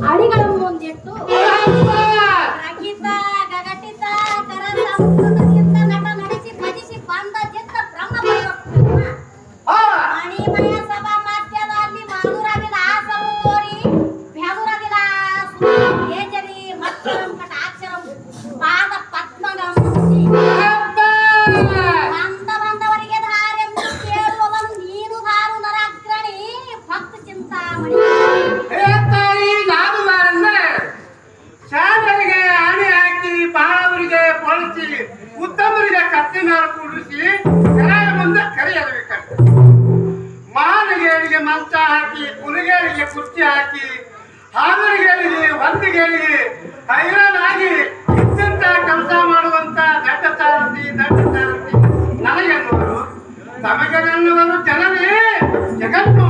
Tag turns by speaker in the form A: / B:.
A: ಅಡಿಗಳನ್ನು ಮುಂದಿಟ್ಟು ರಗಿತ ಗಗಟಿತ ಕರ ಸಂಸ್ಕೃತದಿಂದ ನಟ ನಡೆಸಿ ಭಜಿಸಿ ಬಂದ ಚಿತ್ತ ಬ್ರಹ್ಮ ಪರಿವರ್ತನ ಮಣಿಮಯ ಸಭಾ ಮಧ್ಯದಲ್ಲಿ ಮಾಧುರವಿದ ಆಸವು ತೋರಿ ಬ್ಯಾಗುರವಿದ ತೇಜವಿ ಮತ್ತರಂ ಕಟಾಕ್ಷರಂ ಪಾದ ಪದ್ಮಗಂ ಬಂದವರಿಗೆ ಧಾರೆಂದು ಕೇಳುವವನು ನೀನು ಧಾರು ನರಾಗ್ರಣಿ ಭಕ್ತ ಚಿಂತಾಮಣಿ
B: ಶಾಲೆಗೆ ಆಣೆ ಹಾಕಿ ಬಾಳವರಿಗೆ ಬಳಸಿ ಉತ್ತಮರಿಗೆ ಕತ್ತಿ ಮೇಲೆ ಕೂಡಿಸಿ ಕೆಳಗೆ ಮುಂದೆ ಕರೆಯಬೇಕಂತ ಮಾನಗೇರಿಗೆ ಮಂಚ ಹಾಕಿ ಕುಲಿಗೇರಿಗೆ ಕುರ್ಚಿ ಹಾಕಿ ಹಾವರಿಗೇರಿಗೆ ಹೊಂದಿಗೇರಿಗೆ ಹೈರಾಣಾಗಿ ಇದ್ದಂತ ಕೆಲಸ ಮಾಡುವಂತ ದಡ್ಡ ಸಾರಥಿ ನನಗೆನ್ನುವರು ತಮಗೆ ನನ್ನವರು ಜನರೇ ಜಗತ್ತು